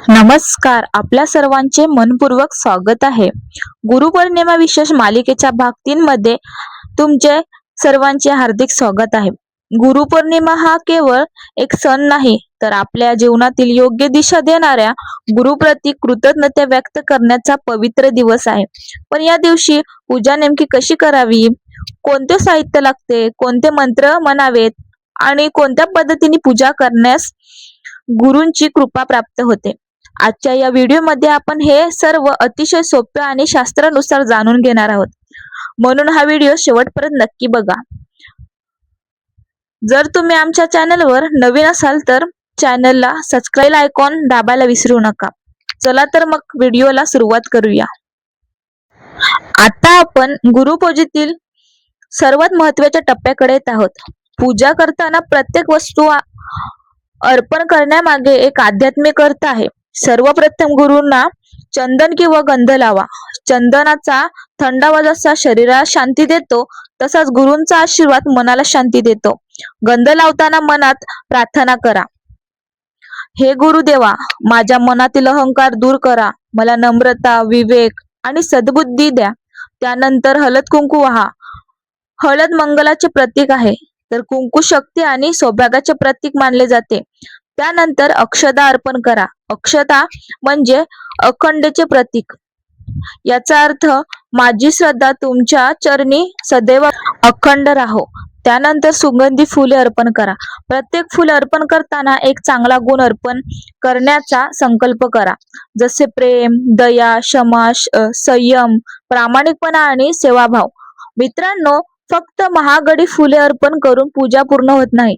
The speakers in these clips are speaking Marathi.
नमस्कार. आपल्या सर्वांचे मनपूर्वक स्वागत आहे. गुरुपौर्णिमा विशेष मालिकेच्या भाग 3 मध्ये तुमचे सर्वांचे हार्दिक स्वागत आहे. गुरुपौर्णिमा हा केवळ एक सण नाही, तर आपल्या जीवनातील योग्य दिशा देणाऱ्या गुरुप्रती कृतज्ञता व्यक्त करण्याचा पवित्र दिवस आहे. पण या दिवशी पूजा नेमकी कशी करावी, कोणते साहित्य लागते, कोणते मंत्र म्हणावेत आणि कोणत्या पद्धतीने पूजा करण्यास गुरूंची कृपा प्राप्त होते, आजच्या या व्हिडिओमध्ये आपण हे सर्व अतिशय सोपे आणि शास्त्रानुसार जाणून घेणार आहोत. म्हणून हा व्हिडिओ शेवटपर्यंत नक्की बघा. जर तुम्ही आमच्या चॅनलवर नवीन असाल तर चॅनलला सबस्क्राईब आयकॉन दाबायला विसरू नका. चला तर मग व्हिडिओला सुरुवात करूया. आता आपण गुरुपूजेतील सर्वात महत्त्वाच्या टप्प्याकडे येत आहोत. पूजा करताना प्रत्येक वस्तू अर्पण करण्यामागे एक आध्यात्मिक अर्थ आहे. सर्वप्रथम गुरूंना चंदन किंवा गंध लावा. चंदनाचा थंडावा जसा शरीराला शांती देतो, तसाच गुरूंचा आशीर्वाद मनाला शांती देतो. गंध लावताना मनात प्रार्थना करा. हे गुरुदेवा, माझ्या मनातील अहंकार दूर करा. मला नम्रता, विवेक आणि सद्बुद्धी द्या. त्यानंतर हळद कुंकू वाहा. हळद मंगलाचे प्रतीक आहे, तर कुंकू शक्ती आणि सौभाग्याचे प्रतीक मानले जाते. त्यानंतर अक्षता अर्पण करा. अक्षता म्हणजे अखंडतेचे प्रतीक. याचा अर्थ माझी श्रद्धा तुमच्या चरणी सदैव अखंड राहो. त्यानंतर सुगंधी फुले अर्पण करा. प्रत्येक फुले अर्पण करताना एक चांगला गुण अर्पण करण्याचा संकल्प करा, जसे प्रेम, दया, क्षमा, संयम, प्रामाणिकपणा आणि सेवाभाव. मित्रांनो, फक्त महागडी फुले अर्पण करून पूजा पूर्ण होत नाही.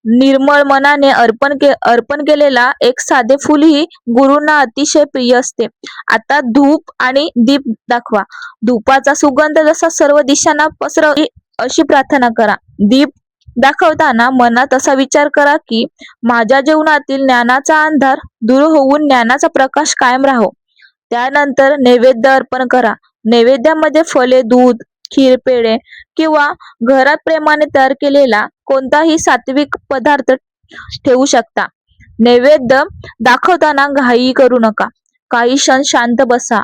निर्मळ मनाने अर्पण केलेला एक साधे फुलही गुरूंना अतिशय प्रिय असते. आता धूप आणि दीप दाखवा. धूपाचा सुगंध जसा सर्व दिशांना पसरवी अशी प्रार्थना करा. दीप दाखवताना मनात असा विचार करा की माझ्या जीवनातील ज्ञानाचा अंधार दूर होऊन ज्ञानाचा प्रकाश कायम राहो. त्यानंतर नैवेद्य अर्पण करा. नैवेद्यामध्ये फळे, दूध, खीर, पेढे किंवा घरात प्रेमाने तयार केलेला कोणताही सात्विक पदार्थ ठेवू शकता. नैवेद्य दाखवताना घाई करू नका. काही क्षण शांत बसा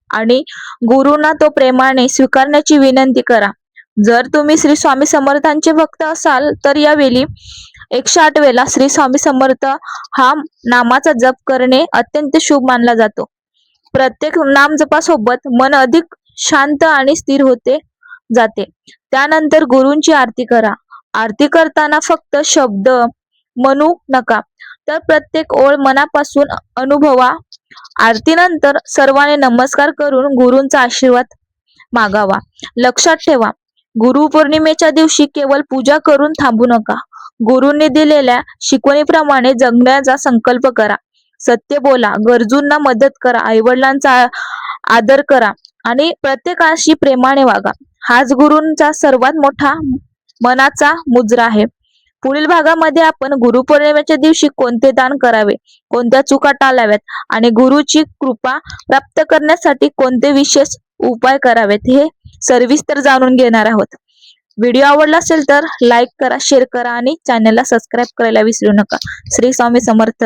आणि गुरूंना तो प्रेमाने स्वीकारण्याची विनंती करा. जर तुम्ही श्री स्वामी समर्थांचे भक्त असाल तर यावेळी 108 वेळा श्री स्वामी समर्थ हा नामाचा जप करणे अत्यंत शुभ मानला जातो. प्रत्येक नाम जपासोबत मन अधिक शांत आणि स्थिर होते जाते. त्यानंतर गुरूंची आरती करा. आरती करताना फक्त शब्द म्हणू नका, तर प्रत्येक ओळ मनापासून अनुभवा. आरतीनंतर सर्वांनी नमस्कार करून गुरूंचा आशीर्वाद मागावा. लक्षात ठेवा, गुरुपौर्णिमेच्या दिवशी केवळ पूजा करून थांबू नका. गुरूंनी दिलेल्या शिकवणीप्रमाणे जगण्याचा संकल्प करा. सत्य बोला, गरजूंना मदत करा, आईवडिलांचा आदर करा आणि प्रत्येकाशी प्रेमाने वागा. हाच गुरूंचा सर्वात मोठा मनाचा मुजरा आहे. पुढील भागामध्ये आपण गुरुपौर्णिमेच्या दिवशी कोणते दान करावे, कोणत्या चुका टाळाव्यात आणि गुरुची कृपा प्राप्त करण्यासाठी कोणते विशेष उपाय करावेत हे सविस्तर जाणून घेणार आहोत. व्हिडिओ आवडला असेल तर लाईक करा, शेअर करा आणि चॅनलला सबस्क्राईब करायला विसरू नका. श्री स्वामी समर्थ.